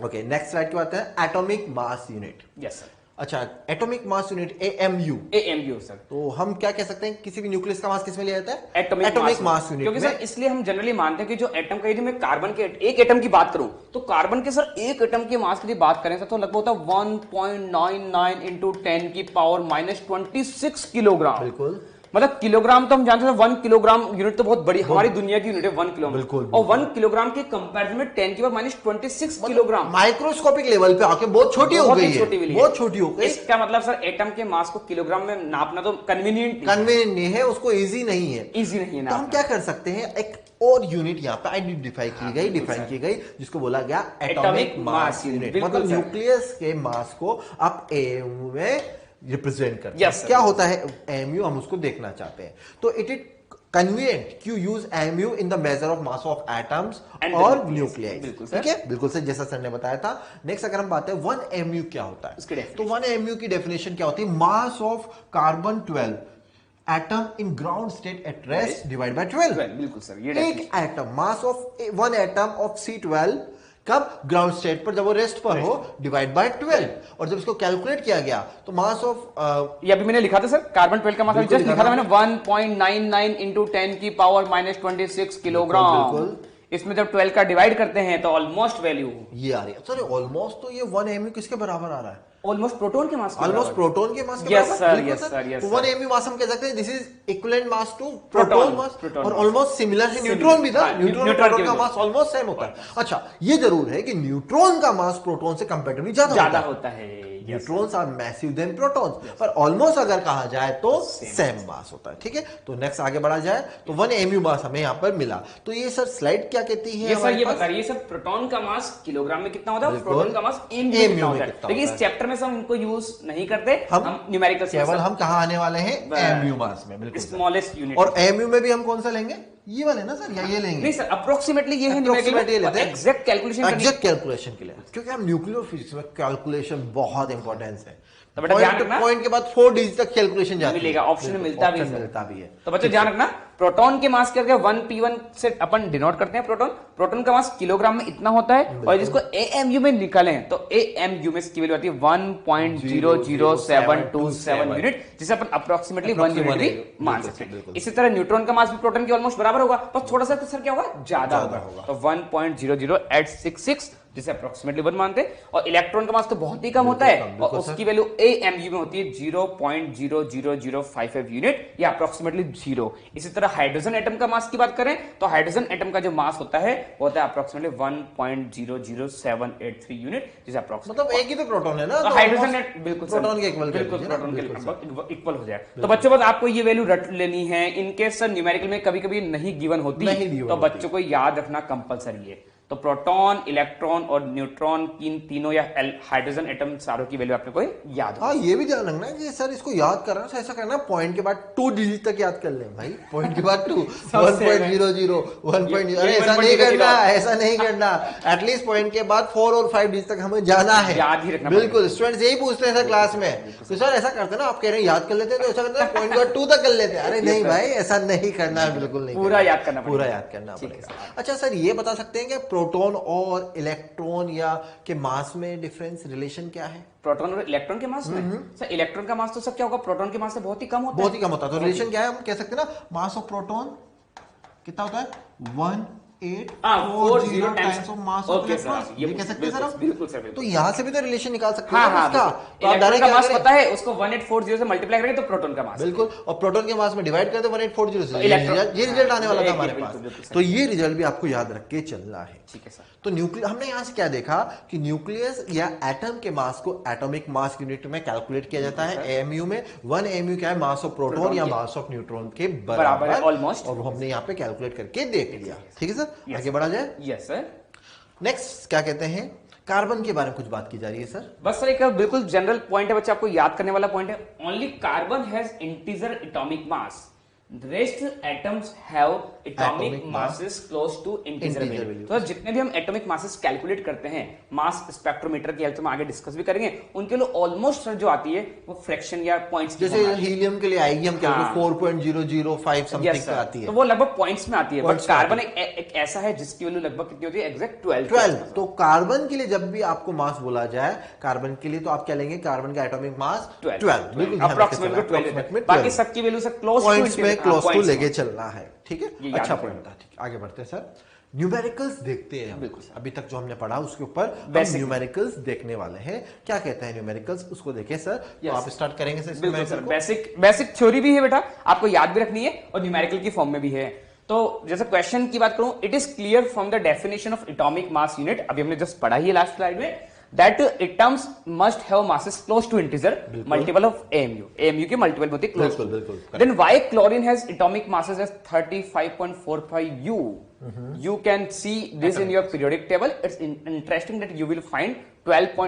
Okay, next slide की बात है atomic mass unit. Yes sir. अच्छा, atomic mass unit AMU. AMU sir. तो हम क्या कह सकते हैं, किसी भी न्यूक्लियस का मास किसमें लिया जाता है? Atomic mass unit. क्योंकि सर इसलिए हम जनरली मानते हैं कि जो एटम का, यदि मैं कार्बन के एक एटम की बात करूं तो कार्बन के सर एक एटम के मास की बात करें तो लगभग होता है 1.99 इंटू 10 की पावर -26 किलोग्राम। बिल्कुल, मतलब किलोग्राम तो हम जानते हैं 1 किलोग्राम यूनिट तो बहुत बड़ी हमारी दुनिया की यूनिट है 1 किलोग्राम। बिल्कुल, और 1 किलोग्राम के कंपैरिजन में 10 की पावर -26 किलोग्राम माइक्रोस्कोपिक लेवल पे आके बहुत छोटी हो गई है, बहुत छोटी हो गई। इसका मतलब सर एटम के मास को किलोग्राम में नापना तो कन्वीनियंट नहीं है, उसको इजी नहीं है, इजी नहीं है ना। तो हम क्या कर सकते हैं, एक और यूनिट यहाँ पे आइडेंटिफाई की गई, डिफाइन की गई, जिसको बोला गया एटॉमिक मास यूनिट। मतलब न्यूक्लियस के मास को आप एएमयू में रिप्रेजेंट करते हैं। क्या होता है एएमयू, हम उसको देखना चाहते हैं। तो it is convenient to use AMU in the measure of mass of atoms और न्यूक्लियस। ठीक है, बिल्कुल सर, जैसा सर ने बताया था। नेक्स्ट अगर हम बात है 1 एएमयू क्या होता है, तो 1 एएमयू की डेफिनेशन क्या होती है? Mass of carbon 12 atom in ground state at rest divide by 12। बिल्कुल सर, ये एक atom, mass of 1 atom of C12 कब? ग्राउंड स्टेट पर, जब वो रेस्ट पर हो, डिवाइड बाय 12। और जब इसको कैलकुलेट किया गया तो मास ऑफ ये अभी मैंने लिखा था सर, कार्बन 12 का मास जस्ट लिखा था मैंने 1.99 इंटू 10 की पावर -26 किलोग्राम। इसमें जब 12 का डिवाइड करते हैं तो ऑलमोस्ट वैल्यू ये आ रही है। सॉरी, ऑलमोस्ट तो ये 1 एएमयू किसके बराबर आ रहा है? ऑलमोस्ट प्रोटॉन के मास, ऑलमोस्ट प्रोटॉन के मास के यस बराबर। Sir, yes sir, yes. 1 AMU mass हम कह सकते हैं this is equivalent mass to proton mass, और ऑलमोस्ट सिमिलर है न्यूट्रॉन भी था। न्यूट्रॉन और प्रोटॉन का मास ऑलमोस्ट सेम होता है। अच्छा, ये जरूर है कि न्यूट्रॉन का मास प्रोटॉन से कंपैरेटिवली ज्यादा होता है। Neutrons are massive than protons, पर ऑलमोस्ट अगर कहा जाए तो सेम मास होता है। ठीक है, तो नेक्स्ट आगे बढ़ा जाए तो 1 एएमयू मास हमें यहाँ पर मिला। तो ये सर स्लाइड क्या कहती है? ये सर ये बता रही है सर प्रोटॉन का मास किलोग्राम में कितना होता है, प्रोटॉन का मास एएमयू में कितना होता है। लेकिन इस चैप्टर में हम इनको यूज नहीं करते, हम न्यूमेरिकल केवल हम कहाँ आने वाले हैं? एएमयू मास में। बिल्कुल, स्मॉलेस्ट यूनिट। और एएमयू में भी हम कौन सा लेंगे? ये वाले ना सर, या ये लेंगे? नहीं सर, अप्रोक्सीमेटली ये है न्यूमेरिकल, एग्जैक्ट कैलकुलेशन के लिए, क्योंकि हम न्यूक्लियर फिजिक्स में कैलकुलेशन बहुत इंपॉर्टेंस है। तो बेटा ध्यान रखना, पॉइंट के बाद 4 डिजिट तक कैलकुलेशन जाती मिलेगा, ऑप्शन में मिलता भी है। तो बच्चे ध्यान रखना, प्रोटॉन के मास करके 1p1 से अपन डिनोट करते हैं प्रोटॉन का मास किलोग्राम में इतना होता है, और जिसको एएमयू में निकालें तो एएमयू में इसकी वैल्यू आती है 1.00727 यूनिट, जिसे अपन अप्रोक्सीमेटली 1 यूनिट भी मान सकते हैं। इसी तरह न्यूट्रॉन का मास भी प्रोटॉन के ऑलमोस्ट बराबर होगा, बस थोड़ा सा सर क्या होगा, ज्यादा होगा। तो 1.00866 जिसे अप्रोक्सीमेटली 1 मानते हैं। और इलेक्ट्रॉन का मास तो बहुत ही कम होता है, और उसकी वैल्यू एएमयू में होती है 0.00055 यूनिट, या अप्रोक्सीमेटली 0। इसी तरह हाइड्रोजन एटम का मास की बात करें तो हाइड्रोजन एटम का जो मास होता है वो होता है अप्रोक्सीमेटली 1.00783 यूनिट, जिसे अप्रोक्सीमेटली, मतलब एक ही तो प्रोटॉन है ना, तो हाइड्रोजन बिल्कुल प्रोटॉन के इक्वल, बिल्कुल प्रोटॉन के इक्वल हो जाए। तो बच्चों बस आपको ये वैल्यू रट लेनी है। इनकेस सर न्यूमेरिकल में कभी कभी नहीं गिवन होती, तो बच्चों को याद रखना कंपलसरी है। तो प्रोटॉन, इलेक्ट्रॉन और न्यूट्रॉन, तीनों या हाइड्रोजन एटम सारों की वैल्यू आपने को याद हो। हाँ, ये भी ध्यान रखना कि सर इसको याद करना तो ऐसा करना, पॉइंट के बाद 2 डिजिट तक याद कर लें भाई। पॉइंट के बाद 2 1.00 1. अरे ऐसा नहीं करना, ऐसा नहीं करना। एटलीस्ट पॉइंट के बाद 4 और 5 डिजिट तक हमें जाना है, याद ही रखना। बिल्कुल, स्टूडेंट्स यही पूछते हैं सर क्लास में, तो सर ऐसा करते ना, आप कह रहे हैं याद कर लेते हैं, तो ऐसा करते हैं पॉइंट के बाद 2 तक कर लेते हैं। अरे नहीं भाई, ऐसा नहीं करना है, बिल्कुल नहीं, पूरा याद करना, पूरा याद करना पड़ेगा। अच्छा सर, ये बता सकते हैं कि प्रोटॉन और इलेक्ट्रॉन या के मास में डिफरेंस, रिलेशन क्या है? प्रोटॉन और इलेक्ट्रॉन के मास में सर, इलेक्ट्रॉन का मास तो सर क्या होगा, प्रोटॉन के मास से बहुत ही कम होता है, बहुत ही कम होता है। तो रिलेशन क्या है, हम कह सकते हैं ना, मास ऑफ प्रोटॉन कितना होता है? 1840 times of mass of electron. ये कह सकते हैं सर आप? बिल्कुल सर। तो यहाँ से भी तो रिलेशन निकाल सकते हैं हाँ, इसका। तो आप डायरेक्ट का मास पता है, उसको 1840 से मल्टीप्लाई करेंगे तो प्रोटॉन का मास, बिल्कुल, और प्रोटॉन के मास में डिवाइड करते 1840 से, ये रिजल्ट आने वाला था हमारे पास। तो ये रिजल्ट भी आपको याद रख के चलना है। ठीक है सर। तो न्यूक्लियस, हमने यहाँ से क्या देखा कि न्यूक्लियस या एटम के मास को एटॉमिक मास यूनिट में कैलकुलेट किया जाता है एएमयू में। 1 एएमयू क्या है? मास ऑफ प्रोटॉन या मास ऑफ न्यूट्रॉन के बराबर है ऑलमोस्ट, और हमने यहाँ पे कैलकुलेट करके देख लिया। ठीक है सर, आगे बढ़ा जाए। Yes sir. नेक्स्ट क्या कहते हैं, कार्बन के बारे में कुछ बात की जा रही है सर। बस सर एक बिल्कुल जनरल पॉइंट है बच्चे, आपको याद करने वाला पॉइंट है। Only carbon has integer atomic mass, rest atoms have atomic masses close to integer value. तो जितने भी हम एटॉमिक मासेस कैलकुलेट करते हैं मास स्पेक्ट्रोमीटर की हेल्प से हम आगे डिस्कस भी करेंगे, उनके लिए ऑलमोस्ट सर जो आती है वो फ्रैक्शन या पॉइंट्स, जैसे हीलियम के लिए आएगी हम क्या 4.005 समथिंग पे आती है, तो वो लगभग पॉइंट्स में आती है। बट कार्बन एक ऐसा है जिसकी वैल्यू लगभग कितनी होती है, एग्जैक्ट 12। तो कार्बन के लिए जब भी आपको मास बोला जाए कार्बन के लिए, तो आप क्या लेंगे, कार्बन का एटॉमिक मास 12, बिल्कुल अप्रोक्सीमेटली 12। बाकी सबकी वैल्यू से क्लोज टू लेके चलना है, ठीक है। अच्छा पॉइंट था, ठीक है, आगे बढ़ते हैं सर। न्यूमेरिकल्स देखते हैं बिल्कुल अभी तक जो हमने पढ़ा उसके ऊपर न्यूमेरिकल्स देखने वाले हैं। क्या कहते हैं न्यूमेरिकल्स, उसको देखें सर। तो आप स्टार्ट करेंगे सर। बेसिक थ्योरी भी है बेटा, आपको याद भी रखनी है और न्यूमेरिकल की फॉर्म में भी है। तो जैसे क्वेश्चन की बात करूं, it is clear from the definition of atomic mass unit, अभी हमने जस्ट पढ़ा ही लास्ट स्लाइड में, that atoms must have masses close to integer multiple of AMU के multiple होती है close to. Then why chlorine has atomic masses as 35.45 U? You can see this in your periodic table. It's interesting that you will find 12 आ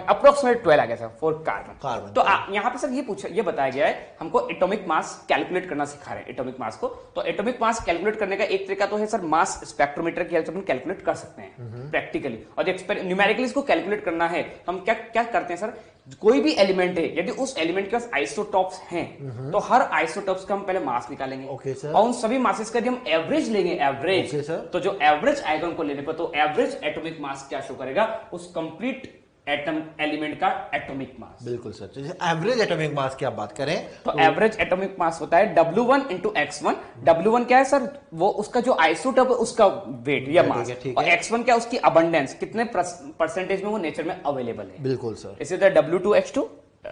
गया sir for carbon. तो यहाँ पे sir ये बताया गया है हमको एटॉमिक मास कैलकुलेट करना सिखा रहे हैं एटॉमिक मास को। तो एटॉमिक मास कैलकुलेट करने का एक तरीका तो है सर मास स्पेक्ट्रोमीटर की हेल्प से हम कैलकुलेट कर सकते हैं प्रैक्टिकली, और न्यूमेरिकली इसको कैलकुलेट करना है तो हम क्या करते हैं सर, कोई भी एलिमेंट है यदि उस एलिमेंट के पास आइसोटॉप्स हैं तो हर आइसोटॉप्स का हम पहले मास निकालेंगे और उन सभी मासेस का हम एवरेज लेंगे, एवरेज तो जो एवरेज आएगा उनको लेने पर, तो एवरेज एटॉमिक मास क्या शो करेगा, उस कंप्लीट एटम एलिमेंट का एटॉमिक मास। बिल्कुल सर। जैसे एवरेज एटॉमिक मास की आप बात करें तो एवरेज एटॉमिक मास होता है W1 into X1। W1 क्या है सर, वो उसका जो आइसोटॉप है उसका वेट या मास, और X1 क्या उसकी अबंडेंस, कितने परसेंटेज में वो नेचर में अवेलेबल है। बिल्कुल सर। इसी तरह W2 X2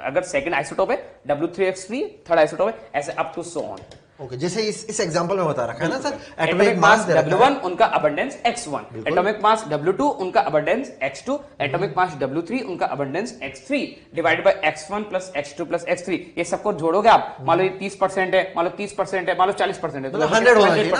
अगर सेकंड आइसोटॉप है, W3 X3 थर्ड आइसोटॉप है, ऐसे up to so on. Okay, जैसे इस एग्जांपल में बता रखा है ना सर, एटॉमिक मास W1 उनका abundance X1, atomic mass W2 उनका abundance X2, atomic mass W3 उनका abundance X3 divided by X1 plus X2 plus X3। ये सबको जोड़ोगे आप, मान लो ये 30% है, मान लो 30% है, मान लो 40% है, तो 100 होना चाहिए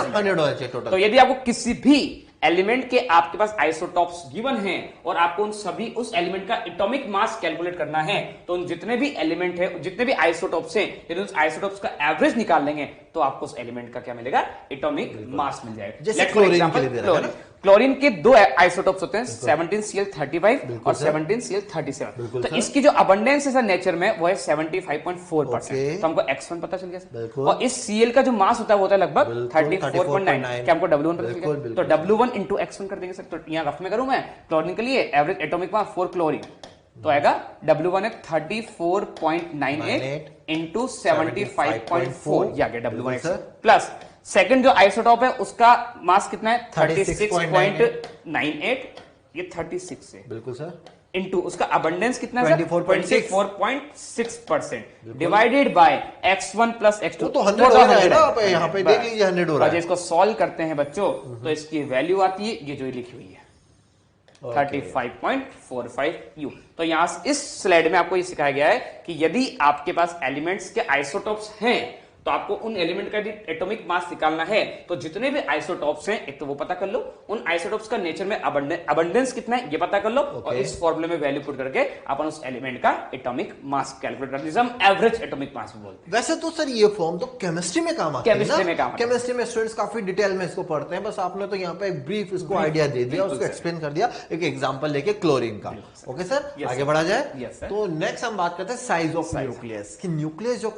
टोटल। तो यदि आपको किसी भी एलिमेंट के आपके पास आइसोटॉप्स गिवन हैं और आपको उन सभी उस एलिमेंट का एटॉमिक मास कैलकुलेट करना है, तो उन जितने भी एलिमेंट है, जितने भी आइसोटॉप्स हैं, यदि उस आइसोटॉप्स का एवरेज निकाल लेंगे तो आपको उस एलिमेंट का क्या मिलेगा, एटॉमिक मास मिल जाएगा। जैसे क्लोरीन क्लोरीन के दो आइसोटॉप्स होते हैं 17Cl35 और 17Cl37। तो इसकी जो अबंडेंस है सर नेचर में वो है 75.4%। तो हमको X1 पता चल गया सर, और इस Cl का जो मास होता है वो होता है लगभग 34.9। क्या हमको W1 पता चल गया, तो W1 into X1 कर देंगे सर। तो यहाँ रफ में करूं मैं क्लोरीन के लिए average atomic mass for chlorine तो आएगा W1 है 34.98 into 75.4, ये आ गया W1 प्लस सेकंड जो आइसोटॉप है उसका मास कितना है 36.98, ये 36 है बिल्कुल सर, इनटू उसका अबंडेंस कितना है 24.6% divided by X1 plus X2, तो 100 हो रहा है ना, आप यहाँ पे देख लीजिए 100 हो रहा है। इसको सॉल्व करते हैं बच्चों तो इसकी वैल्यू आती है ये जो लिखी हुई है 35.45 U। तो यहां इस स्लाइड में आपको ये सिखाया गया है कि यदि आपके पास एलिमेंट्स के आइसोटॉप्स हैं तो आपको उन एलिमेंट का यदि एटॉमिक मास निकालना है तो जितने भी आइसोटॉप्स हैं एक तो वो पता कर लो, उन आइसोटॉप्स का नेचर में अबंडेंस कितना है ये पता कर लो, और इस फॉर्मूले में वैल्यू पुट करके अपन उस एलिमेंट का एटॉमिक मास कैलकुलेट कर दीजिए, हम एवरेज एटॉमिक मास बोलते हैं। वैसे तो सर ये फॉर्म तो केमिस्ट्री में काम आता है, केमिस्ट्री में स्टूडेंट्स काफी डिटेल में इसको पढ़ते हैं, बस आपने तो यहाँ पे एक ब्रीफ इसको आइडिया दे दिया, उसको एक्सप्लेन कर दिया एक एग्जांपल लेके क्लोरीन का। ओके सर, आगे बढ़ा जाए। तो नेक्स्ट हम बात करते हैं साइज ऑफ न्यूक्लियस, कि न्यूक्लियस जो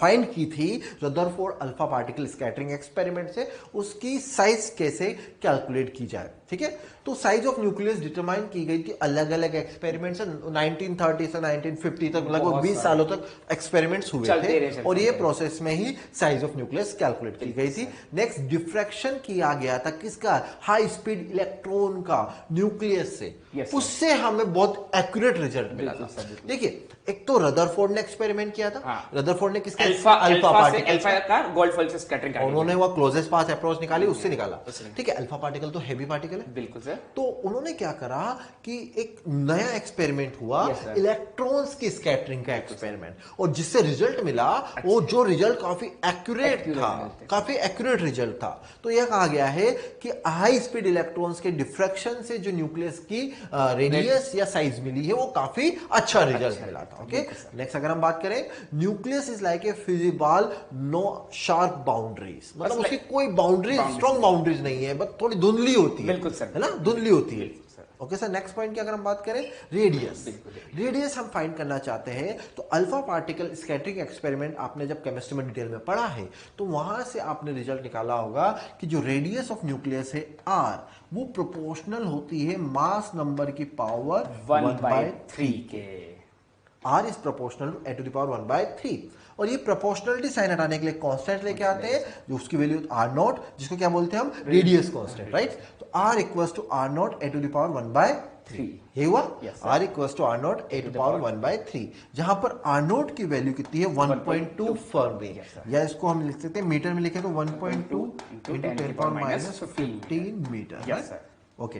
फाइंड की थी Rutherford alpha particle scattering experiment से, उसकी साइज कैसे कैलकुलेट की जाए। ठीक है, तो साइज ऑफ न्यूक्लियस डिटरमाइन की गई थी अलग अलग एक्सपेरिमेंट से 1930 से 1950 तक, लगभग 20 सालों तक एक्सपेरिमेंट्स हुए थे और ये प्रोसेस में ही साइज ऑफ न्यूक्लियस कैलकुलेट की गई थी। नेक्स्ट डिफ्रैक्शन किया गया था किसका, हाई स्पीड इलेक्ट्रॉन का न्यूक्लियस से, उससे हमें बहुत एक्यूरेट रिजल्ट मिला था। देखिए, एक तो रदरफोर्ड ने एक्सपेरिमेंट किया था, रदरफोर्ड ने किसका अल्फा पार्टिकल का गोल्डफॉइल से स्कैटरिंग किया, उन्होंने वो क्लोजेस्ट पाथ अप्रोच निकाली, उससे निकाला। ठीक है, अल्फा पार्टिकल तो हेवी पार्टिकल है, बिल्कुल सर। तो उन्होंने क्या करा कि एक नया एक्सपेरिमेंट हुआ, इलेक्ट्रॉन्स की स्कैटरिंग का एक्सपेरिमेंट, और जिससे रिजल्ट मिला वो जो रिजल्ट काफी एक्यूरेट था, काफी एक्यूरेट रिजल्ट था। तो यह कहा गया है कि हाई स्पीड इलेक्ट्रॉन्स के डिफ्रैक्शन से जो न्यूक्लियस की रेडियस या साइज मिली है वो काफी अच्छा रिजल्ट मिला था। ओके, नेक्स्ट अगर हम बात करें, nucleus is like a invisible, no sharp boundaries, मतलब उसकी कोई बाउंड्रीज, स्ट्रॉन्ग बाउंड्रीज नहीं है, बस थोड़ी धुंधली होती है। बिल्कुल सर, है ना, धुंधली होती है। ओके सर, नेक्स्ट पॉइंट की अगर हम बात करें, रेडियस। रेडियस हम फाइंड करना चाहते हैं, तो अल्फा पार्टिकल स्कैटरिंग एक्सपेरिमेंट आपने जब केमिस्ट्री में डिटेल में पढ़ा है, तो वहां से आपने रिजल्ट निकाला होगा कि जो रेडियस ऑफ न्यूक्लियस है r, वो प्रोपोर्शनल होती है मास नंबर की पावर 1/3 के। r is proportional a to the power 1/3। और ये प्रोपोर्शनलिटी साइन हटाने के लिए कांस्टेंट लेके आते हैं, जो उसकी वैल्यू r0, जिसको क्या बोलते हैं हम, रेडियस कांस्टेंट, राइट। तो r equals to r0 a to the power 1/3, ये हुआ। r equals to r0 a to the power 1/3, जहां पर r0 की वैल्यू कितनी है, 1.2 फर्मी, या इसको हम लिख सकते हैं मीटर में लिखे तो 1.2 into 10 to power minus 15 metre. Okay,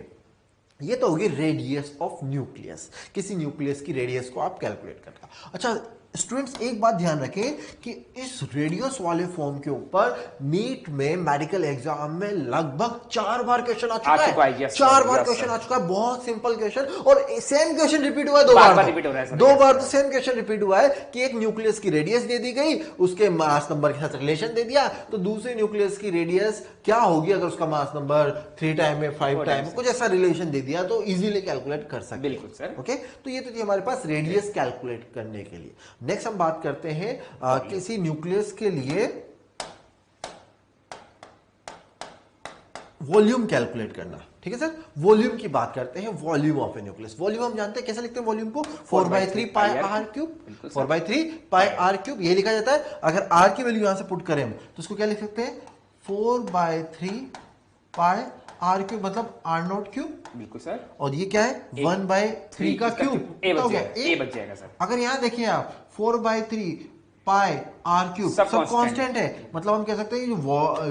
ये तो होगी रेडियस ऑफ न्यूक्लियस, किसी न्यूक्लियस की रेडियस को आप कैलकुलेट करना। अच्छा स्टूडेंट्स, एक बात ध्यान रखें कि इस रेडियस वाले फॉर्म के ऊपर नीट में मेडिकल एग्जाम में लगभग 4 बार क्वेश्चन आ चुका है। 4 बार क्वेश्चन आ चुका है, बहुत सिंपल क्वेश्चन, और सेम क्वेश्चन रिपीट हुआ है 2 बार। 2 बार तो सेम क्वेश्चन रिपीट हुआ है कि एक न्यूक्लियस की रेडियस दे दी गई, उसके मास नंबर के साथ रिलेशन दे दिया, तो दूसरे न्यूक्लियस की रेडियस क्या होगी अगर उसका मास नंबर 3 टाइम में 5 टाइम में कुछ ऐसा रिलेशन दे दिया, तो इजीली कैलकुलेट कर सकते हैं। बिल्कुल सर। ओके, तो ये तो थी हमारे पास रेडियस कैलकुलेट करने के लिए। नेक्स्ट हम बात करते हैं किसी न्यूक्लियस के लिए वॉल्यूम कैलकुलेट करना। ठीक है सर, वॉल्यूम की बात करते हैं, volume of a nucleus. Volume हम जानते हैं कैसे लिखते हैं वॉल्यूम को, 4/3 pi r cube, 4/3 pi r cube, ये लिखा जाता है। अगर आर की वैल्यू यहां से पुट करें हम, तो उसको क्या लिख सकते हैं, 4/3 पाई आर क्यूब, मतलब r0 क्यूब। बिल्कुल सर। और ये क्या है, 1/3 का क्यूब, ए बच जाएगा सर। अगर यहां देखिए आप 4/3 पाई आर क्यूब सब कांस्टेंट है, मतलब हम कह सकते हैं जो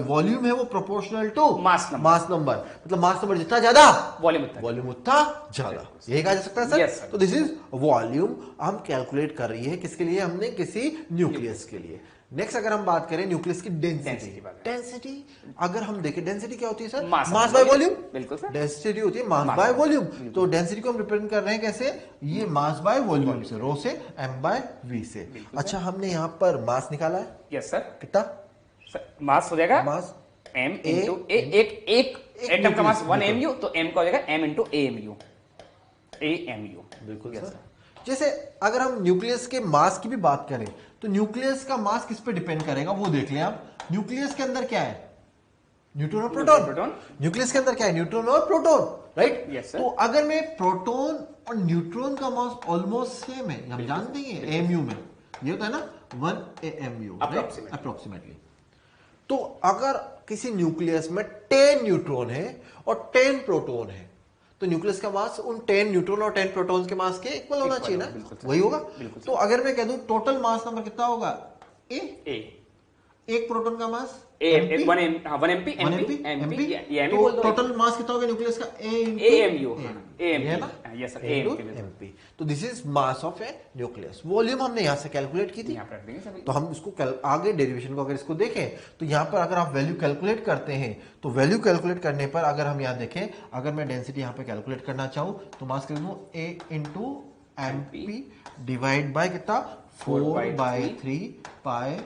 वॉल्यूम है वो प्रोपोर्शनल टू मास नंबर, मतलब मास नंबर जितना ज्यादा वॉल्यूम उतना ज्यादा, यही कहा जा सकता है सर। तो दिस इज वॉल्यूम हम कैलकुलेट कर रही है, किसके लिए, हमने किसी न्यूक्लियस के लिए। नेक्स्ट अगर हम बात करें न्यूक्लियस की डेंसिटी अगर हम देखें, डेंसिटी क्या होती है सर, मास बाय वॉल्यूम। बिल्कुल सर, डेंसिटी होती है मास बाय वॉल्यूम। तो डेंसिटी को हम रिप्रेजेंट कर रहे हैं कैसे, ये मास बाय वॉल्यूम से, रो से, m/v से। अच्छा, हमने यहाँ पर मास निकाला है। Yes sir. कितना मास हो जाएगा, मास m इंटू एक एटम का मास 1 mu, तो m का हो जाएगा m इंटू amu। बिल्कुल सर। जैसे अगर हम न्यूक्लियस के मास की भी बात करें, तो न्यूक्लियस का मास किस पे डिपेंड करेगा वो देख लें आप। न्यूक्लियस के अंदर क्या है, न्यूट्रॉन और प्रोटॉन। न्यूक्लियस के अंदर क्या है, न्यूट्रॉन और प्रोटॉन, राइट। yes, तो अगर मैं प्रोटॉन और न्यूट्रॉन का मास ऑलमोस्ट सेम है, हम जानते हैं एमयू में ये होता है ना 1 AMU अप्रोक्सीमेटली। तो अगर किसी न्यूक्लियस में 10 न्यूट्रॉन है और 10 प्रोटॉन है, तो न्यूक्लियस का मास उन 10 न्यूट्रॉन और 10 प्रोटॉन्स के मास के इक्वल होना चाहिए ना, वही होगा। तो अगर मैं कह दूं टोटल मास नंबर कितना होगा, एक प्रोटॉन का मास टोटल मास कितना होगा न्यूक्लियस का, AMP। तो this is mass of a nucleus. Volume हमने यहां से कैलकुलेट की थी, तो हम इसको आगे डेरिवेशन को अगर इसको देखें, तो यहां पर अगर आप वैल्यू कैलकुलेट करते हैं, तो वैल्यू कैलकुलेट करने पर अगर हम यहां देखें, अगर मैं डेंसिटी यहां पे कैलकुलेट करना चाहूं, तो मास कर दूं A into MP divide by कितना, 4/3 pi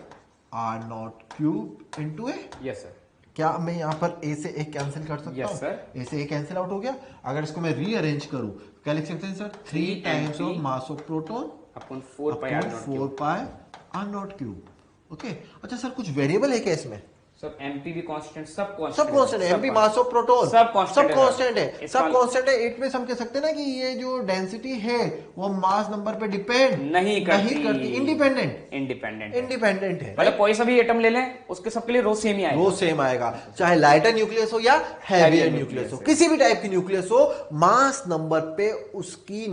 r0 cube into A. Yes sir. क्या मैं यहाँ पर a से a कैंसिल कर सकता हूँ? a से a कैंसिल आउट हो गया। अगर इसको मैं रीअरेंज करूं, क्या लिख सकते हैं sir, 3 times of mass of proton upon 4 pi r0 cube. Okay, अच्छा सर कुछ वेरिएबल है क्या इसमें, सब एमपी भी कांस्टेंट, सब कांस्टेंट है, एमपी मास ऑफ प्रोटॉन सब कांस्टेंट है, सब कांस्टेंट है। इट मींस हम कह सकते हैं ना कि ये जो डेंसिटी है वो मास नंबर पे डिपेंड नहीं करती, इंडिपेंडेंट है। मतलब कोई सा भी एटम ले लें, उसके सबके लिए रो सेम ही आएगा, रो सेम आएगा, चाहे लाइटर न्यूक्लियस हो या हैवियर न्यूक्लियस हो, किसी भी टाइप की न्यूक्लियस हो, मास नंबर पे उसकी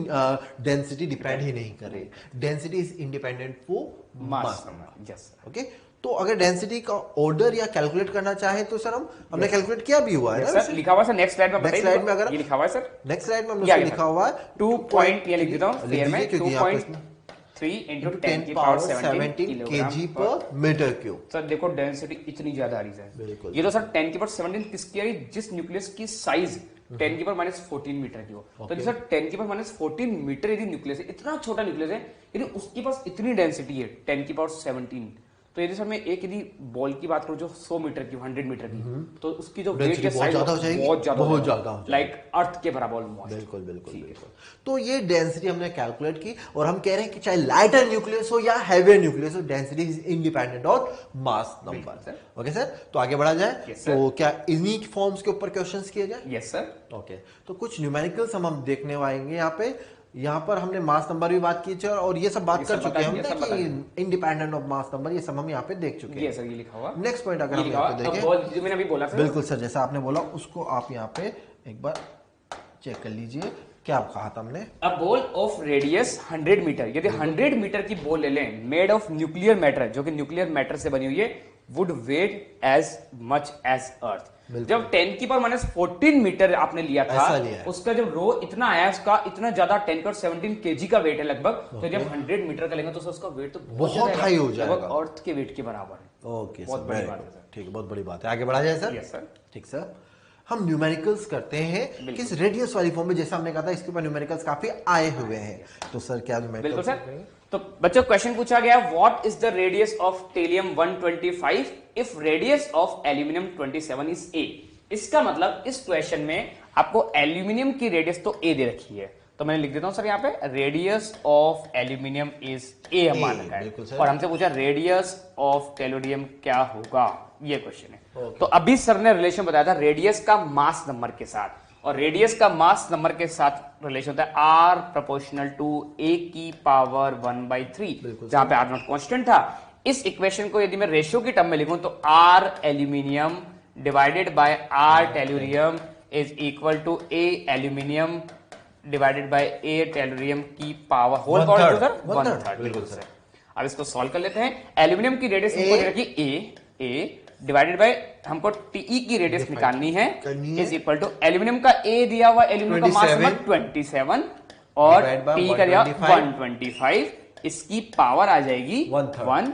डेंसिटी डिपेंड ही नहीं कर रही। Density is independent for mass number. Yes, okay. तो अगर डेंसिटी का ऑर्डर या कैलकुलेट करना चाहे तो सर हमने कैलकुलेट किया भी हुआ है ना, सर लिखा हुआ है नेक्स्ट स्लाइड में, नेक्स्ट स्लाइड में अगर ये लिखा हुआ है सर, नेक्स्ट स्लाइड में हमने लिखा हुआ है 2 पॉइंट, ये लिख देता हूं फेयर में, 2.3 into 10 की पावर 17 kg पर मीटर क्यूब। सर देखो डेंसिटी इतनी ज्यादा आ रही है, ये तो सर 10 की पावर 17 किसकी आ रही, जिस न्यूक्लियस की साइज 10 की पावर -14 मीटर की हो। तो सर 10 की पावर -14 मीटर यदि न्यूक्लियस है, इतना छोटा न्यूक्लियस है, यदि उसके पास इतनी डेंसिटी है 10 की पावर 17, तो यदि सर मैं एक यदि बॉल की बात करूं जो 100 मीटर की 100 मीटर की, तो उसकी जो Density वेट है बहुत ज्यादा हो जाएगी, बहुत ज्यादा बहुत ज्यादा हो जाएगी। लाइक अर्थ के बराबर ऑलमोस्ट। बिल्कुल बिल्कुल बिल्कुल। तो ये डेंसिटी हमने कैलकुलेट की और हम कह रहे हैं कि चाहे लाइटर न्यूक्लियस हो या हैवियर न्यूक्लियस हो, density is independent of mass number. Okay sir, तो आगे बढ़ा जाए। Yes, तो क्या इन्हीं फॉर्म्स के ऊपर क्वेश्चंस किए जाए? Yes sir. ओके, तो कुछ न्यूमेरिकल्स हम देखने आएंगे यहाँ पे। यहाँ पर हमने मास नंबर भी बात की और ये सब बात कर चुके हैं हमने कि इंडिपेंडेंट ऑफ मास नंबर, ये सब हम यहाँ पे देख चुके हैं। सर ये लिखा हुआ। नेक्स्ट पॉइंट अगर हम यहाँ पे देखें, जो मैंने अभी बोला सर, बिल्कुल सर, जैसा आपने बोला उसको आप यहाँ पे एक बार चेक कर लीजिए। क्या कहा था हमने? A ball of radius 100 metre, यदि 100 मीटर की बॉल ले लें मेड ऑफ न्यूक्लियर मैटर, जो कि न्यूक्लियर मैटर से बनी हुई है, would weigh as much as earth. जब 10 की पावर -14 मीटर आपने लिया था, उसका जब रो इतना आया, उसका इतना ज्यादा 10 की 17 केजी का वेट है लगभग। तो जब 100 मीटर का लेंगे तो उसका वेट तो बहुत हाई हो जाएगा, लगभग अर्थ के वेट के बराबर है। ओके, बहुत बड़ी बात है। ठीक है, बहुत बड़ी बात है। आगे बढ़ा जाए सर। Yes sir. ठीक सर, हम न्यूमेरिकल्स करते हैं किस रेडियस वाली फॉर्म में, जैसा हमने कहा था इसके ऊपर न्यूमेरिकल्स काफी आए हुए हैं। तो सर क्या न्यूमेरिकल्स? बिल्कुल सर। तो बच्चों क्वेश्चन पूछा गया, what is the radius of tellurium 125 if radius of aluminium 27 is A. इसका मतलब इस क्वेश्चन में आपको एल्यूमिनियम की रेडियस तो ए दे रखी है, तो मैं लिख देता हूं सर यहाँ पे radius of aluminium is a मान रखा है, और हमसे पूछा रेडियस ऑफ टेलोरियम क्या होगा, ये क्वेश्चन है। तो अभी सर ने रिलेशन बताया था रेडियस का मास नंबर के साथ, और रेडियस का मास नंबर के साथ रिलेशन होता है आर प्रोपोर्शनल टू ए की पावर 1/3, जहां पे आर नॉट कांस्टेंट था। इस इक्वेशन को यदि मैं रेशियो की टर्म में लिखूं तो R aluminium divided by R tellurium is equal to A aluminium divided by A tellurium की पावर होल पावर सर 1/3। बिल्कुल सर। अब इसको सॉल्व कर लेते हैं। एल्यूमिनियम की रेडियस ए डिवाइडेड बाय हमको टीई की रेडियस निकालनी है, इज इक्वल टू एल्यूमिनियम का ए दिया हुआ, एल्यूमिनियम का मास नंबर 27 और टी का दिया 125, इसकी पावर आ जाएगी 1/3,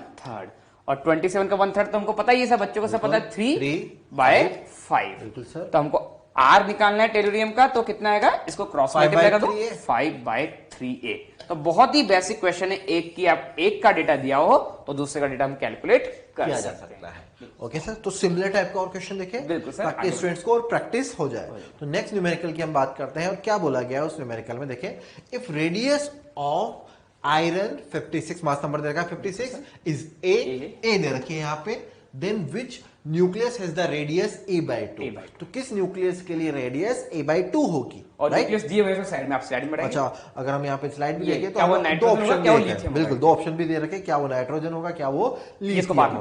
और 27 का 1/3 तो हमको पता ही है सब बच्चों को सब पता है 3/5। तो हमको आर निकालना है टेलुरियम का, तो कितना आएगा, इसको क्रॉस मल्टीप्लाई कर दो 5/3a। तो बहुत ही बेसिक क्वेश्चन है, एक की आप एक का डेटा दिया हो तो दूसरे का डेटा हम कैलकुलेट कर सकते हैं। ओके सर, तो सिमिलर टाइप का और क्वेश्चन देखें ताकि स्टूडेंट्स को और प्रैक्टिस हो जाए। तो नेक्स्ट न्यूमेरिकल की हम बात करते हैं, और क्या बोला गया है उस न्यूमेरिकल में देखें। If radius of iron 56 mass number दे रखा है 56 इज ए दे रखी है यहाँ पे, then which nucleus has the radius a/2। तो किस न्यूक्लियस के लिए रेडियस a/2 होगी, और न्यूक्लियस दिए हुए हैं साइड में, आप स्लाइड में। अच्छा, अगर हम यहाँ पे स्लाइड भी देखें तो दो ऑप्शन, बिल्कुल 2 ऑप्शन भी दे रखे, क्या वो नाइट्रोजन होगा, क्या वो लिथियम होगा।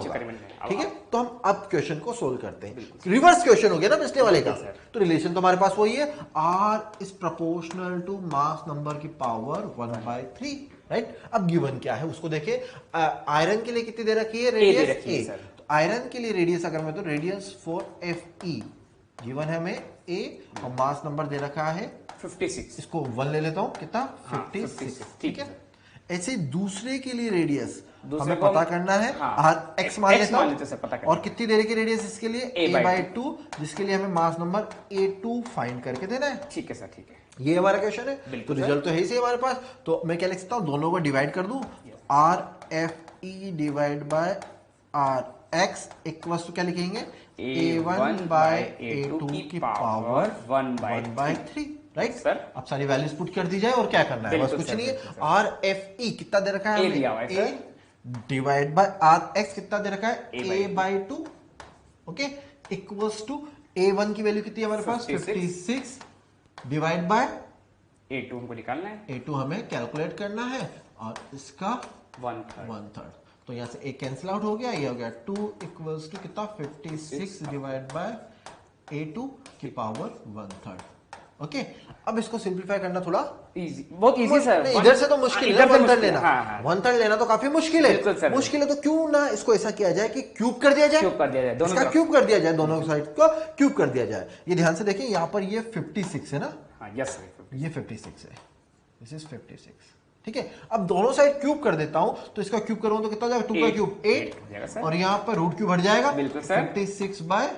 ठीक है, तो हम अब क्वेश्चन को सोल्व करते हैं। रिवर्स क्वेश्चन हो गया ना पिछले वाले का, तो रिलेशन तो हमारे पास वही है, R is proportional to mass number की पावर 1/3, राइट। अब गिवन क्या है उसको देखें। आयरन के लिए कितनी दे रखी है, रेडियस ए। आयरन के लिए रेडियस अगर मैं तो रेडियस फॉर Fe गिवन है हमें a, और मास नंबर दे रखा है 56, इसको 1 ले लेता हूं, कितना 56, ठीक है। ऐसे दूसरे के लिए रेडियस हमें पता करना है, x मान लेता हूं, और कितनी दे रखी रेडियस इसके लिए a/2, जिसके लिए हमें मास नंबर a2 फाइंड करके देना है। ठीक है सर, ठीक है, ये हमारा क्वेश्चन है। तो रिजल्ट तो है ही हमारे पास, तो मैं क्या लिख सकता हूं, दोनों को डिवाइड कर दूं, RFE divide by RX equal to क्या लिखेंगे, A1/A2 की पावर 1/3, राइट सर। अब सारी वैल्यूज पुट कर दी जाए, और क्या करना है, बस कुछ नहीं है। RFE कितना दे रखा है, A डिवाइड बाय RX कितना दे रखा है, A/2, okay, equals to A1 की वैल्यू कितनी है हमारे पास 56 डिवाइड बाय A2 हमको निकालना है, A2 हमें कैलकुलेट करना है, और इसका 1/3। तो यहां से एक कैंसिल आउट हो गया, ये हो गया 2 इक्वल्स टू कितना 56 डिवाइड बाय A2 की पावर 1/3। ओके, अब इसको सिंपलीफाई करना थोड़ा इजी, बहुत इजी सर। इधर से तो मुश्किल है, 1/3 लेना। हाँ। 1/3 लेना तो काफी मुश्किल है, मुश्किल है। तो क्यों ना इसको ऐसा किया जाए कि क्यूब कर दिया जाए, क्यूब कर दिया जाए, दोनों इसका क्यूब कर दिया जाए, दोनों साइड को क्यूब कर दिया जाए। ये ध्यान से देखिए, यहाँ पर ये 56 है ना, यस सर, ये 56 है, दिस इज 56, ठीक है। अब दोनों साइड क्यूब कर देता हूं, तो इसका क्यूब करूं तो कितना हो जाएगा, 2 का क्यूब 8, और यहां पर रूट क्यूब हट जाएगा, बिल्कुल sir, 56 bye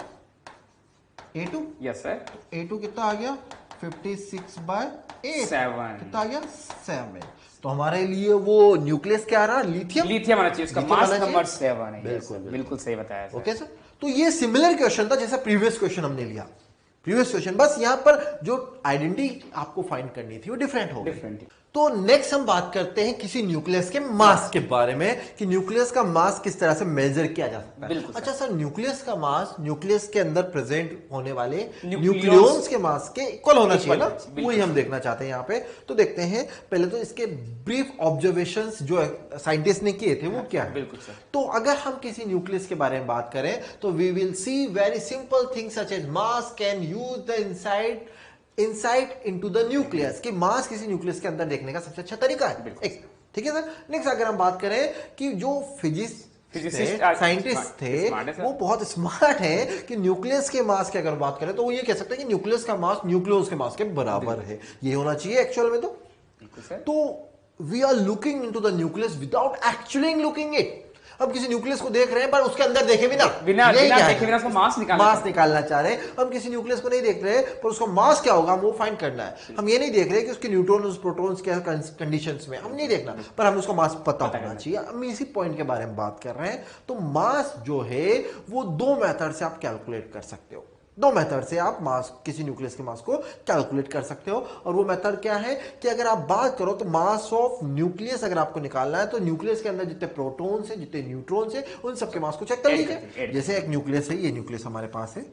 A2, yes sir. A2 कितना आ गया 56/8 7 कितना आ गया 7। तो हमारे लिए वो न्यूक्लियस क्या रहा, लिथियम लिथियम आना चाहिए, उसका लिथियम मास आना चाहिए। नंबर 7 है। बिल्कुल, बिल्कुल सही बताया सर। Okay sir. तो ये सिमिलर क्वेश्चन था जैसा प्रीवियस क्वेश्चन हमने लिया, प्रीवियस क्वेश्चन, बस यहां पर जो आइडेंटिटी आपको फाइंड करनी थी वो डिफरेंट हो गई। डिफरेंट। तो नेक्स्ट हम बात करते हैं किसी न्यूक्लियस के मास के बारे में कि न्यूक्लियस का मास किस तरह से मेजर किया जा सकता है। अच्छा सर, न्यूक्लियस का मास न्यूक्लियस के अंदर प्रेजेंट होने वाले न्यूक्लियॉन्स के मास के इक्वल होना चाहिए ना, वही हम देखना चाहते हैं यहाँ पे। तो देखते हैं पहले तो इसके ब्रीफ ऑब्जर्वेशंस जो साइंटिस्ट ने किए थे वो क्या है। बिल्कुल सर। तो अगर हम किसी न्यूक्लियस के बारे में बात करें तो we will see very simple things such as mass can use the insight into the nucleus, कि मास किसी न्यूक्लियस के अंदर देखने का सबसे अच्छा तरीका है एक। ठीक है सर। नेक्स्ट अगर हम बात करें कि जो फिजिसिस्ट साइंटिस्ट थे वो बहुत स्मार्ट है कि न्यूक्लियस के मास की अगर बात करें तो वो ये कह सकते हैं कि न्यूक्लियस का मास न्यूक्लियस के मास के बराबर है, ये होना चाहिए एक्चुअल में। तो we are looking into the nucleus without actually looking it. हम किसी न्यूक्लियस को देख रहे हैं पर उसके अंदर देखे बिना देखे बिना उसका मास निकालना चाह रहे हैं। हम किसी न्यूक्लियस को नहीं देख रहे पर उसका मास क्या होगा वो फाइंड करना है। हम ये नहीं देख रहे कि उसके न्यूट्रॉन्स प्रोटॉन्स क्या कंडीशंस में, हम नहीं देखना, पर हमें उसका मास पता होना चाहिए। हम इसी पॉइंट के बारे में बात कर रहे हैं। तो मास जो है वो दो मेथड से आप कैलकुलेट कर सकते हो, दो मेथड से आप मास किसी न्यूक्लियस के मास को कैलकुलेट कर सकते हो। और वो मेथड क्या है कि अगर आप बात करो तो मास ऑफ न्यूक्लियस अगर आपको निकालना है तो न्यूक्लियस के अंदर जितने प्रोटॉन्स हैं जितने न्यूट्रॉन्स हैं उन सबके मास को चेक कर लीजिए। जैसे एक न्यूक्लियस है, ये न्यूक्लियस हमारे पास है,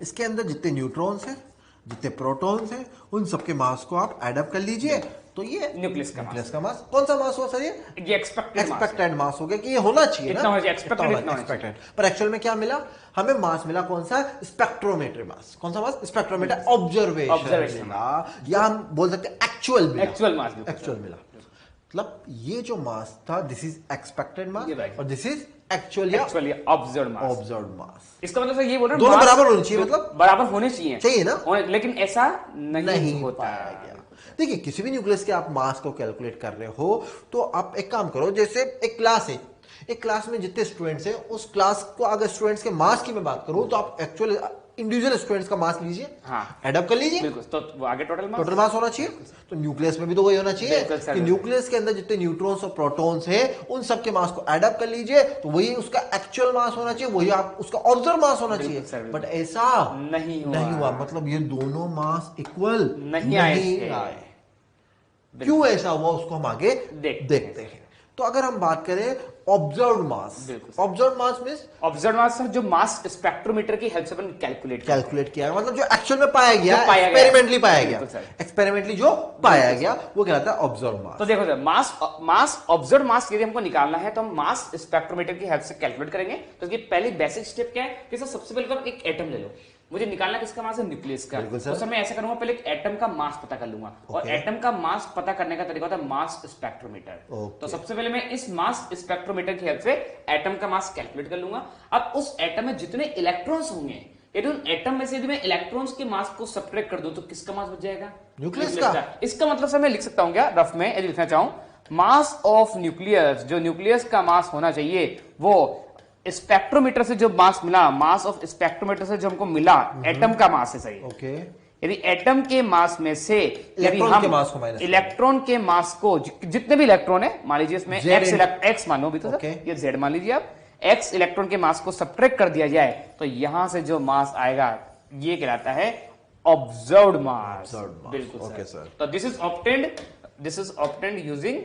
इसके अंदर जितने न्यूट्रॉन्स हैं जितने प्रोटॉन्स हैं उन सबके मास को आप एड अप कर लीजिए। तो ये न्यूक्लियस का मास कौन सा मास हुआ सर? ये एक्सपेक्टेड मास हो गया कि ये होना चाहिए ना, एक्सपेक्टेड। पर एक्चुअल में क्या मिला हमें? मास मिला कौन सा? स्पेक्ट्रोमेट्री मास। कौन सा मास? स्पेक्ट्रोमेट्री ऑब्जर्वेशन मिला, या हम बोल सकते हैं एक्चुअल मास, एक्चुअल मिला। मतलब ये जो मास था दिस इज एक्सपेक्टेड मास और दिस इज एक्चुअली ऑब्जर्व्ड मास। इसका मतलब ये बोल रहे हैं दोनों बराबर होने चाहिए, मतलब बराबर होने चाहिए ना, लेकिन ऐसा नहीं होता है। देखिए किसी भी न्यूक्लियस के आप मास को कैलकुलेट कर रहे हो तो आप एक काम करो, जैसे एक क्लास है, एक क्लास में जितने स्टूडेंट्स हैं उस क्लास को अगर स्टूडेंट्स के मास की मैं बात करूं तो आप एक्चुअल इंडिविजुअल स्टूडेंट्स का मास लीजिए, एड अप कर लीजिए, बिल्कुल। तो वो आगे टोटल मास होना चाहिए। तो न्यूक्लियस में भी तो वही होना चाहिए कि न्यूक्लियस के अंदर जितने न्यूट्रॉन्स और प्रोटॉन्स हैं उन सबके मास को एड अप कर लीजिए, तो वही उसका एक्चुअल मास होना चाहिए, वही आप उसका ऑब्जर्व मास होना चाहिए। बट ऐसा नहीं हुआ, मतलब ये दोनों मास इक्वल नहीं आए। क्यों ऐसा हुआ उसको हम आगे देखते हैं। तो अगर हम बात करें ऑब्जर्व्ड मास सर जो मास स्पेक्ट्रोमीटर की हेल्प से अपन कैलकुलेट किया, मतलब जो एक्चुअल में पाया गया, एक्सपेरिमेंटली पाया गया, एक्सपेरिमेंटली जो पाया गया वो कहलाता है ऑब्जर्व्ड मास। तो देखो सर मास ऑब्जर्व्ड मास यदि हमको निकालना है तो हम मास स्पेक्ट्रोमीटर की हेल्प से कैलकुलेट करेंगे। तो इसकी पहली बेसिक स्टेप क्या है कि सर सबसे पहले एक एटम ले लो, मुझे निकालना किसका मास है? न्यूक्लियस का। तो सर मैं ऐसा करूंगा, पहले एक एटम का मास पता कर लूंगा और एटम का मास पता करने का तरीका होता है मास स्पेक्ट्रोमीटर। तो सबसे पहले मैं इस मास स्पेक्ट्रोमीटर की हेल्प से एटम का मास कैलकुलेट कर लूंगा। अब उस एटम में जितने इलेक्ट्रॉन्स होंगे, यदि उन एटम में से यदि मैं इलेक्ट्रॉन्स के मास को सब्ट्रैक्ट कर दूं तो किसका मास बच जाएगा? न्यूक्लियस का। इसका मतलब सर मैं लिख सकता हूं क्या रफ में, यदि लिखना चाहूं, मास ऑफ न्यूक्लियस, जो न्यूक्लियस का मास होना चाहिए वो स्पेक्ट्रोमीटर से जो मास मिला, मास ऑफ स्पेक्ट्रोमीटर से जो हमको मिला एटम का मास है सही। ओके। यदि एटम के मास में से यदि हम इलेक्ट्रॉन के मास को, जितने भी इलेक्ट्रॉन है, मान लीजिए इसमें एक्स मानो भी, तो ये जेड मान लीजिए आप, एक्स इलेक्ट्रॉन के मास को सब्ट्रैक्ट कर दिया जाए तो यहां से जो मास आएगा ये कहलाता है ऑब्जर्व्ड मास। बिल्कुल सर। तो दिस इज ऑब्टेन्ड यूजिंग,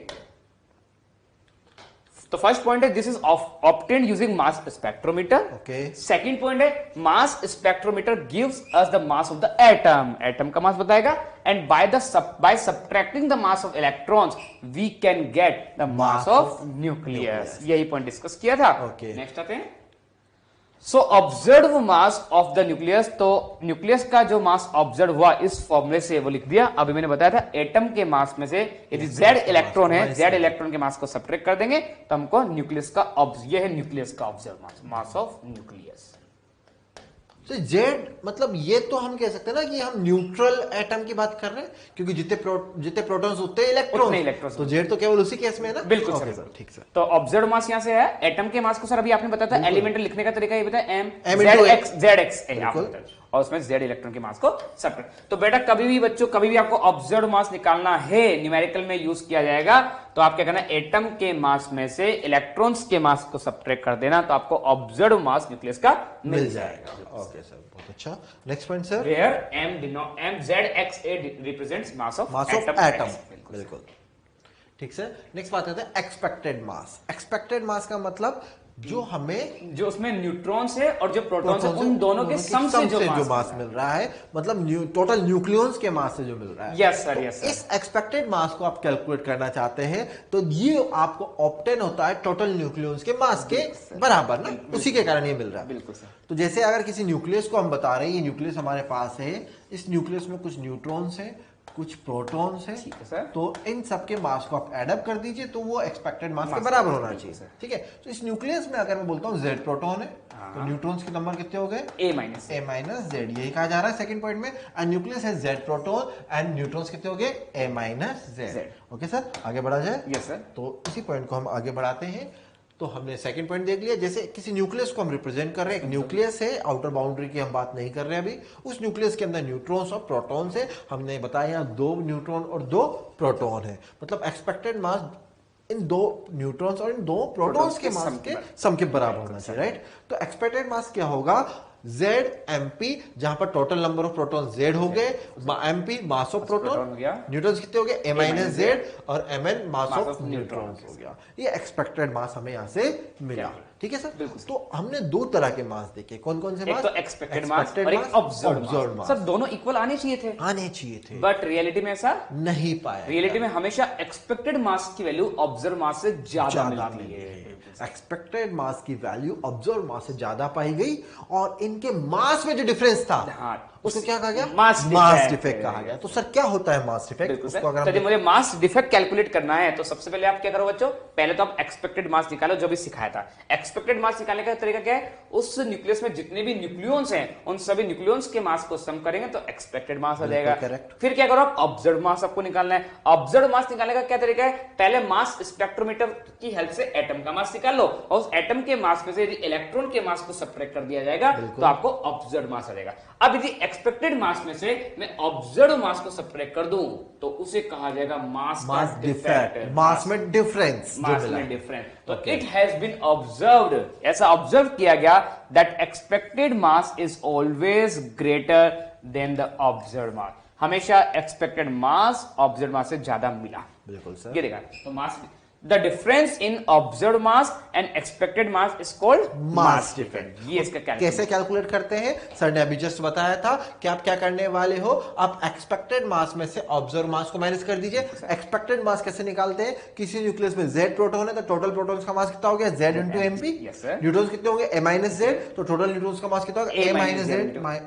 तो फर्स्ट पॉइंट है this is obtained using mass spectrometer. Second point है mass spectrometer gives us the mass of the atom, atom का मास बताएगा, and by subtracting the mass of electrons we can get the mass of nucleus. यही point discuss किया था। Next आते हैं, so observe mass of the nucleus. तो nucleus का जो मास ऑब्जर्व हुआ इस फॉर्मूले से वो लिख दिया। अभी मैंने बताया था एटम के मास में से यदि जेड इलेक्ट्रॉन है, जेड इलेक्ट्रॉन के मास को सब्ट्रैक्ट कर देंगे तो हमको न्यूक्लियस का, ये है न्यूक्लियस का observe mass, mass of nucleus. तो जेड मतलब ये तो हम कह सकते हैं ना कि हम न्यूट्रल एटम की बात कर रहे हैं, क्योंकि जितने प्रोटॉन्स उतने इलेक्ट्रॉन्स, तो जेड तो केवल उसी केस में है ना। बिल्कुल सर, ठीक सर। तो ऑब्जर्व मास यहां से है, एटम के मास को सर अभी आपने बताया था, एलिमेंटल लिखने का तरीका ये बताया, m z x और उसमें z इलेक्ट्रॉन के मास को सब्ट्रैक्ट। तो बेटा कभी भी बच्चों, कभी भी आपको ऑब्जर्व मास निकालना है, न्यूमेरिकल में यूज किया जाएगा, तो आप क्या करना, एटम के मास में से इलेक्ट्रॉन्स के मास को सब्ट्रैक्ट कर देना, तो आपको ऑब्जर्व मास न्यूक्लियस का मिल जाएगा। ओके सर, बहुत अच्छा। Next point sir, where m z x a represents mass of atom. बिल्कुल ठीक सर। नेक्स्ट बात करते हैं एक्सपेक्टेड मास। एक्सपेक्टेड मास का मतलब जो हमें, जो उसमें न्यूट्रॉन्स है और जो प्रोटॉन्स है, उन दोनों के सम से जो मास मिल रहा है, मतलब टोटल न्यूक्लियंस के मास से जो मिल रहा है। Yes sir, yes sir. इस एक्सपेक्टेड मास को आप कैलकुलेट करना चाहते हैं, तो ये आपको ऑब्टेन होता है टोटल न्यूक्लियंस के मास के बराबर ना, उसी के कारण ये मिल रहा है। बिल्कुल सर। तो जैसे अगर किसी न्यूक्लियस को हम बता रहे हैं, ये न्यूक्लियस हमारे पास है, इस न्यूक्लियस में कुछ न्यूट्रॉन्स है, कुछ प्रोटॉन्स है, तो इन सबके मास को आप एड अप कर दीजिए, तो वो एक्सपेक्टेड मास के बराबर होना चाहिए। ठीक है, तो इस न्यूक्लियस में अगर मैं बोलता हूँ Z प्रोटॉन है, तो न्यूट्रॉन्स के नंबर कितने हो गए, a माइनस Z, यही कहा जा रहा है सेकंड पॉइंट में। एंड न्यूक्लियस है Z प्रोटॉन एंड न्यूट्रॉन्स कितने हो गए, a minus Z। Okay sir, आगे बढ़ा जाए। Yes sir. तो इसी पॉइंट को हम आगे बढ़ाते हैं। तो हमने सेकंड पॉइंट देख लिया, जैसे किसी न्यूक्लियस को हम रिप्रेजेंट कर रहे हैं, एक न्यूक्लियस है, आउटर बाउंड्री की हम बात नहीं कर रहे हैं अभी, उस न्यूक्लियस के अंदर न्यूट्रॉन्स और प्रोटॉन्स है, हमने बताया यहाँ 2 न्यूट्रॉन और 2 प्रोटॉन है, मतलब एक्सपेक्टेड मास इन 2 न्यूट्रॉन्स और इन 2 प्रोटॉन्स के मास के सम के बराबर होना चाहिए, राइट। तो एक्सपेक्टेड मास क्या होगा, ZMP, जहां पर total number of proton Z हो गए, MP mass of proton, neutrons कितने हो गए, a माइनस Z, और Mn मास ऑफ न्यूट्रॉन्स हो गया। ये एक्सपेक्टेड मास हमें यहां से मिला। ठीक है सर। तो हमने 2 तरह के मास देखे, कौन कौन से मास, एक तो एक्सपेक्टेड मास और एक ऑब्जर्व्ड मास। सर दोनों इक्वल आने चाहिए थे, बट रियलिटी में ऐसा नहीं पाया। रियलिटी में हमेशा एक्सपेक्टेड मास की वैल्यू ऑब्जर्व मास से ज्यादा मिलती है। एक्सपेक्टेड मास की वैल्यू ऑब्जर्व मास से ज्यादा पाई गई, और इनके मास में जो डिफरेंस था, उसको क्या कहा गया, मास डिफेक्ट कहा गया। तो सर क्या होता है मास डिफेक्ट, उसको अगर तो मुझे मास डिफेक्ट कैलकुलेट करना है, तो सबसे पहले आप क्या करो बच्चों, पहले तो आप एक्सपेक्टेड मास निकालो, जो भी सिखाया था। एक्सपेक्टेड मास निकालने का तरीका क्या है, उस न्यूक्लियस में जितने भी न्यूक्लियॉन्स हैं, उन सभी न्यूक्लियॉन्स के मास को सम करेंगे तो एक्सपेक्टेड मास आ जाएगा। फिर क्या करो, आप ऑब्जर्व मास आपको निकालना है। ऑब्जर्व मास निकालने का क्या तरीका है, पहले मास स्पेक्ट्रोमीटर की हेल्प से एटम का मास निकाल लो, और उस एटम के मास में से यदि इलेक्ट्रॉन के मास को सब्ट्रैक्ट कर दिया जाएगा, तो आपको ऑब्जर्व मास आ जाएगा। अब यदि एक्सपेक्टेड मास में से मैं ऑब्जर्व मास को सब्ट्रैक्ट कर दूं, तो उसे कहा जाएगा मास डिफेक्ट, मास में डिफरेंस, तो इट हैज बीन ऑब्जर्व्ड, ऐसा ऑब्जर्व किया गया, that expected mass is always greater than the observe mass. हमेशा एक्सपेक्टेड मास ऑब्जर्व मास से ज्यादा मिला। बिल्कुल सर। ये देखा, तो मास, the difference in observed mass and expected mass is called mass difference। ये इसका कैसे कैलकुलेट करते हैं, सर ने अभी जस्ट बताया था कि आप क्या करने वाले हो, आप एक्सपेक्टेड मास में से ऑब्जर्व मास को माइनस कर दीजिए। एक्सपेक्टेड मास कैसे निकालते हैं, किसी न्यूक्लियस में Z प्रोटॉन है, तो टोटल प्रोटॉन्स का मास कितना हो गया, Z इंटू MP, न्यूट्रॉन्स कितने होंगे, a माइनस Z, तो टोटल न्यूट्रॉन्स का मास कितना होगा, a minus Z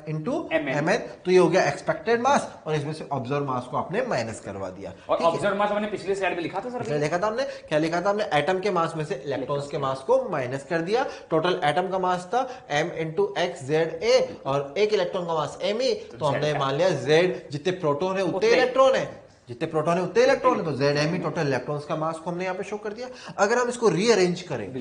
into Mn, तो ये हो गया एक्सपेक्टेड मास, और इसमें से ऑब्जर्व मास को आपने माइनस करवा दिया। और ऑब्जर्व मास हमने पिछले स्लाइड में लिखा था सर, देखा था हमने, क्या लिखा था हमने, एटम के मास में से इलेक्ट्रॉन्स के मास को माइनस कर दिया। टोटल एटम का मास था m इंटू x ZA, और एक इलेक्ट्रॉन का मास Me, तो हमने मान लिया Z, जितने प्रोटॉन है उतने इलेक्ट्रॉन है, जितने प्रोटॉन है उतने इलेक्ट्रॉन है, तो ZMe टोटल इलेक्ट्रॉन्स का मास को हमने यहाँ पे शो कर दिया। अगर हम इसको रीअरेंज करें,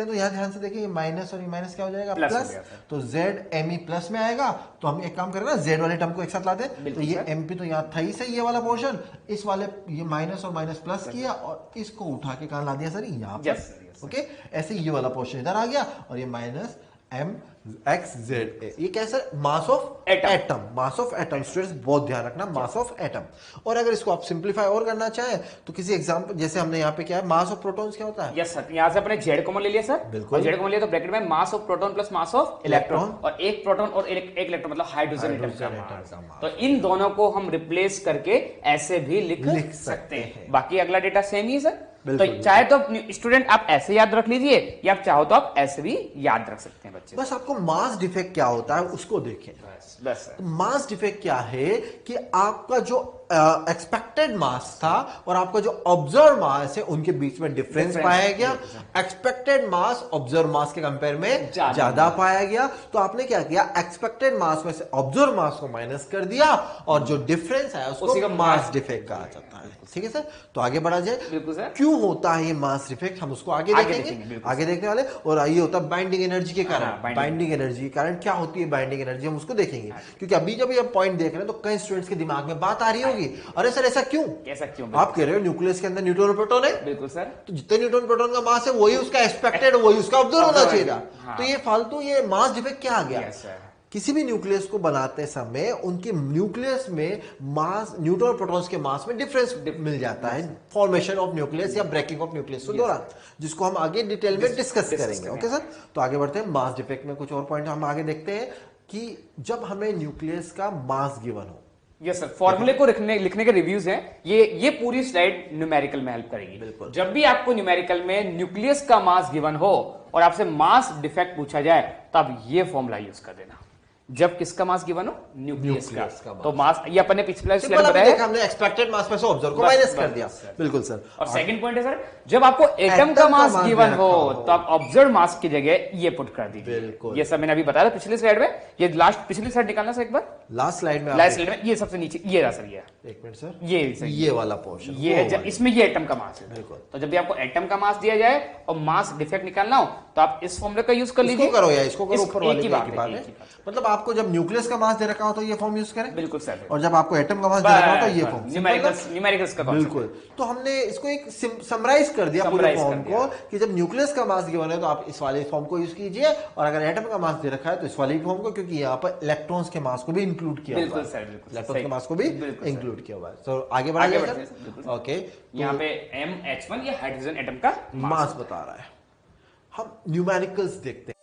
तो यहाँ ध्यान से देखिए, माइनस और माइनस क्या हो जाएगा, प्लस, तो ZMe प्लस में आएगा। तो हम एक काम करें ना, Z वाले टर्म को एक साथ लाते हैं, तो ये MP तो यहाँ था ही सही, ये वाला पोर्शन, इस वाले ये माइनस और माइनस प्लस किया, और इसको उठा के कहां ला दिया सर, यहाँ पर। ओके, ऐसे ये वाला पोर्शन इधर आ गया, और ये माइनस MXZA, ये कैसे, मास of atom, mass of atom. Students बहुत ध्यान रखना, मास ऑफ एटम। और अगर इसको आप सिंपलीफाई और करना चाहें, तो किसी एग्जांपल, जैसे हमने यहाँ पे क्या है, मास ऑफ प्रोटॉन्स क्या होता है, यस सर, यहाँ से अपने Z कॉमन ले लिया सर, बिल्कुल Z कॉमन लिया, तो ब्रैकेट में mass of proton plus mass of electron, और एक प्रोटॉन और एक इलेक्ट्रॉन मतलब हाइड्रोजन एटम का मास। तो इन दोनों को हम रिप्लेस करके ऐसे भी लिख सकते हैं। बाकी अगला डेटा सेम ही है सर। तो चाहे तो स्टूडेंट आप ऐसे याद रख लीजिए, या आप चाहो तो आप ऐसे भी याद रख सकते हैं बच्चे। बस आपको मास डिफेक्ट क्या होता है उसको देखें, बस। तो मास डिफेक्ट क्या है कि आपका जो एक्सपेक्टेड मास था और आपका जो ऑब्जर्व मास है उनके बीच में डिफरेंस पाया गया। एक्सपेक्टेड मास ऑब्जर्व मास के कंपेयर में ज्यादा पाया गया, तो आपने क्या किया, एक्सपेक्टेड मास में से ऑब्जर्व मास को माइनस कर दिया और जो डिफरेंस आया उसको मास डिफेक्ट कहा जाता है। ठीक है सर, तो आगे बढ़ा जाए। क्यों होता है ये मास डिफेक्ट, हम उसको आगे देखेंगे, आगे देखने वाले। और ये होता है बाइंडिंग एनर्जी के कारण। बाइंडिंग एनर्जी के कारण क्या होती है बाइंडिंग एनर्जी, हम उसको देखेंगे। क्योंकि अभी जब ये पॉइंट देख रहे हैं तो कई स्टूडेंट्स के दिमाग में बात आ रही होगी, अरे सर ऐसा क्यों, आप कह रहे हो न्यूक्लियस के अंदर न्यूट्रॉन और प्रोटॉन है। बिल्कुल सर, तो जितने न्यूट्रॉन प्रोटॉन का मास है वही उसका एक्सपेक्टेड, वही उसका ऑब्जर्व होना चाहिए था। तो ये फालतू ये मास डिफेक्ट क्या आ गया। किसी भी न्यूक्लियस को बनाते समय उनके न्यूक्लियस में मास, न्यूट्रॉन प्रोटॉन्स के मास में डिफरेंस मिल जाता है फॉर्मेशन ऑफ न्यूक्लियस या ब्रेकिंग ऑफ न्यूक्लियस के दौरान, जिसको हम आगे डिटेल में डिस्कस करेंगे। ओके सर, तो आगे बढ़ते हैं। मास डिफेक्ट में कुछ और पॉइंट हम आगे देखते हैं कि जब हमें न्यूक्लियस का मास गिवन हो। यस सर, फॉर्मूले को लिखने के रिव्यूज हैं, ये पूरी स्लाइड न्यूमेरिकल में हेल्प करेगी। बिल्कुल, जब भी आपको न्यूमेरिकल में न्यूक्लियस का मास गिवन हो और आपसे मास डिफेक्ट पूछा जाए तो आप ये फॉर्मूला यूज कर देना। जब किसका मास गिवन हो, न्यूक्लियस का तो मास, ये अपन ने पिछले स्लाइड में बताया, हमने एक्सपेक्टेड मास में से ऑब्जर्व को माइनस कर दिया। बिल्कुल सर। और सेकंड पॉइंट है सर, जब आपको एटम का मास गिवन हो तो आप ऑब्जर्व मास की जगह ये पुट कर दीजिए। बिल्कुल, ये सब मैंने अभी बताया पिछली स्लाइड में। ये लास्ट पिछली स्लाइड निकालना सर एक बार, लास्ट स्लाइड में ये सबसे नीचे ये रहा सर, ये एक मिनट सर, ये वाला पोर्शन ये है, इसमें ये एटम का मास है। बिल्कुल, तो जब भी आपको एटम का मास दिया जाए और मास डिफेक्ट निकालना हो तो आप इस फॉर्मूले का यूज कर लीजिए। इसको करो या इसको करो, ऊपर वाले की बात है। मतलब आपको जब न्यूक्लियस का मास दे रखा हो तो ये फॉर्म यूज करें। बिल्कुल सर। और जब आपको एटम का मास दे रखा हो तो ये फॉर्म, न्यूमेरिकल्स का। बिल्कुल, तो हमने इसको एक समराइज कर दिया पूरे फॉर्म को कि जब न्यूक्लियस का मास गिवन है तो आप इस वाले फॉर्म को यूज कीजिए, और अगर एटम का मास दे रखा है तो इस वाले फॉर्म को, क्योंकि यहाँ पर इलेक्ट्रॉन्स के मास को भी इंक्लूड किया हुआ है। इलेक्ट्रॉन्स के मास को भी इंक्लूड किया हुआ है। तो आगे बढ़ाइए। ओके, यहाँ पे MH1 ये हाइड्रोजन एटम का मास बता रहा है। हम न्यूमेरिकल्स देखते हैं।